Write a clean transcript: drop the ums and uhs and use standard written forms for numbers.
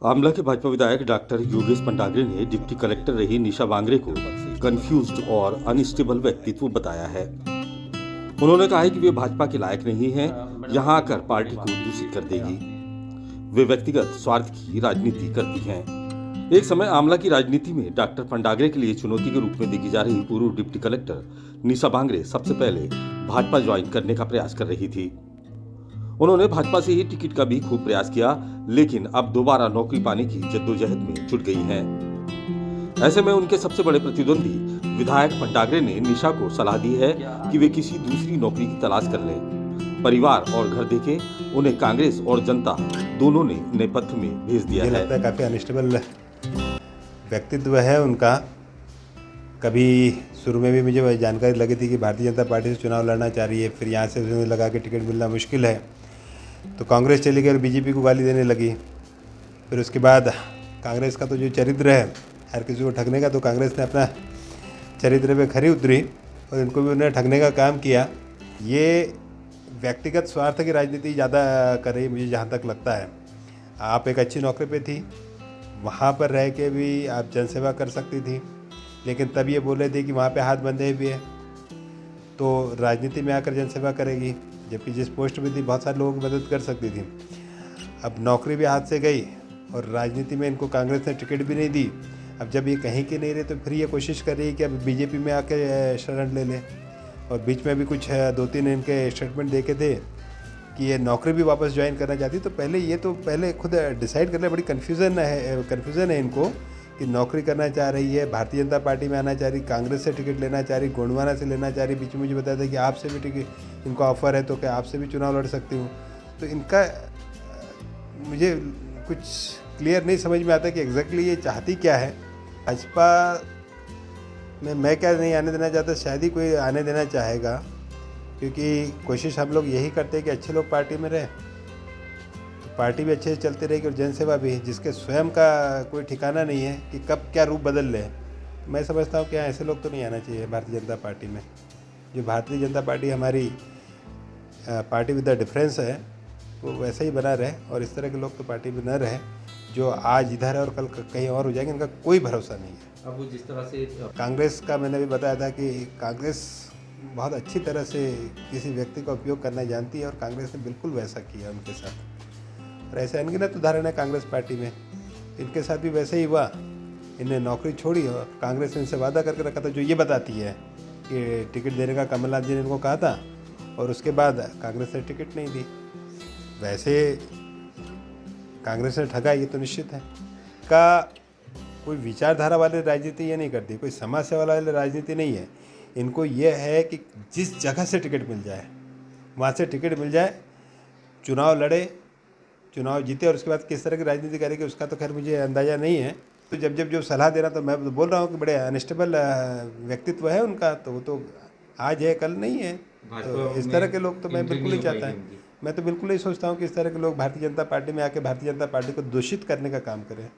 आमला के भाजपा विधायक डॉक्टर योगेश पंडाग्रे ने डिप्टी कलेक्टर रही निशा बांगरे को कंफ्यूज्ड और अनस्टेबल व्यक्तित्व बताया है। उन्होंने कहा है कि वे भाजपा के लायक नहीं हैं, यहां आकर पार्टी को दूषित कर देगी। वे व्यक्तिगत स्वार्थ की राजनीति करती हैं। एक समय आमला की राजनीति में डॉक्टर पंडाग्रे के लिए चुनौती के रूप में देखी जा रही पूर्व डिप्टी कलेक्टर निशा बांगरे सबसे पहले भाजपा ज्वाइन करने का प्रयास कर रही थी। उन्होंने भाजपा से ही टिकट का भी खूब प्रयास किया, लेकिन अब दोबारा नौकरी पाने की जद्दोजहद में जुट गई हैं। ऐसे में उनके सबसे बड़े प्रतिद्वंदी विधायक पंडाग्रे ने निशा को सलाह दी है कि वे किसी दूसरी नौकरी की तलाश कर लें। परिवार और घर देखे उन्हें कांग्रेस और जनता दोनों ने नेपथ्य में भेज दिया है। काफ़ी अनस्टेबल व्यक्तित्व है उनका। कभी शुरू में भी मुझे जानकारी लगी थी कि भारतीय जनता पार्टी से चुनाव लड़ना चाह रही है, फिर यहाँ से उन्हें लगा कि टिकट मिलना मुश्किल है तो कांग्रेस चली गई और बीजेपी को गाली देने लगी। फिर उसके बाद कांग्रेस का तो जो चरित्र है हर किसी को ठगने का, तो कांग्रेस ने अपना चरित्र पे खरी उतरी और इनको भी उन्हें ठगने का काम किया। ये व्यक्तिगत स्वार्थ की राजनीति ज़्यादा कर रही मुझे जहाँ तक लगता है। आप एक अच्छी नौकरी पे थी, वहाँ पर रह के भी आप जनसेवा कर सकती थी, लेकिन तब ये बोल रहे थे कि वहाँ पे हाथ बंधे हुए है तो राजनीति में आकर जनसेवा करेगी, जबकि जिस पोस्ट में थी बहुत सारे लोगों की मदद कर सकती थी। अब नौकरी भी हाथ से गई और राजनीति में इनको कांग्रेस ने टिकट भी नहीं दी। अब जब ये कहीं के नहीं रहे तो फिर ये कोशिश कर रही है कि अब बीजेपी में आके शरण ले लें। और बीच में भी कुछ 2-3 इनके स्टेटमेंट देखे थे कि ये नौकरी भी वापस ज्वाइन करना चाहती। तो पहले खुद डिसाइड कर ले। बड़ी कन्फ्यूज़न है इनको कि नौकरी करना चाह रही है, भारतीय जनता पार्टी में आना चाह रही, कांग्रेस से टिकट लेना चाह रही, गोंडवाना से लेना चाह रही। बीच में मुझे बताया था कि आपसे भी टिकट इनको ऑफर है तो क्या आपसे भी चुनाव लड़ सकती हूँ। तो इनका मुझे कुछ क्लियर नहीं समझ में आता कि एग्जैक्टली ये चाहती क्या है। भाजपा में मैं क्या नहीं आने देना चाहता, शायद ही कोई आने देना चाहेगा, क्योंकि कोशिश हम लोग यही करते हैं कि अच्छे लोग पार्टी में रहें तो पार्टी भी अच्छे से चलती रहेगी और जनसेवा भी, जिसके स्वयं का कोई ठिकाना नहीं है कि कब क्या रूप बदल ले। मैं समझता हूँ कि ऐसे लोग तो नहीं आना चाहिए भारतीय जनता पार्टी में। जो भारतीय जनता पार्टी हमारी पार्टी विद द डिफरेंस है वो वैसे ही बना रहे और इस तरह के लोग तो पार्टी में न रहे जो आज इधर है और कल कहीं और हो जाएंगे। इनका कोई भरोसा नहीं है। अब वो जिस तरह से कांग्रेस का मैंने भी बताया था कि कांग्रेस बहुत अच्छी तरह से किसी व्यक्ति का उपयोग करना जानती है और कांग्रेस ने बिल्कुल वैसा किया उनके साथ। और ऐसे अनगिनत उदाहरण है कांग्रेस पार्टी में, इनके साथ भी वैसे ही हुआ। इन्हें नौकरी छोड़ी और कांग्रेस ने इनसे वादा करके रखा था जो ये बताती है कि टिकट देने का कमलनाथ जी ने इनको कहा था और उसके बाद कांग्रेस ने टिकट नहीं दी। वैसे कांग्रेस ने ठगा ये तो निश्चित है। का कोई विचारधारा वाली राजनीति ये नहीं करती, कोई समाज सेवा वाली राजनीति नहीं है। इनको ये है कि जिस जगह से टिकट मिल जाए वहाँ से टिकट मिल जाए, चुनाव लड़े, चुनाव जीते और उसके बाद किस तरह की राजनीति करेगी उसका तो खैर मुझे अंदाज़ा नहीं है। तो जब जो सलाह देना, तो मैं बोल रहा हूँ कि बड़े अनस्टेबल व्यक्तित्व है उनका, तो वो तो आज है कल नहीं है। तो इस तरह के लोग तो मैं बिल्कुल नहीं चाहता मैं तो बिल्कुल नहीं सोचता हूँ कि इस तरह के लोग भारतीय जनता पार्टी में आके भारतीय जनता पार्टी को दूषित करने का काम करें।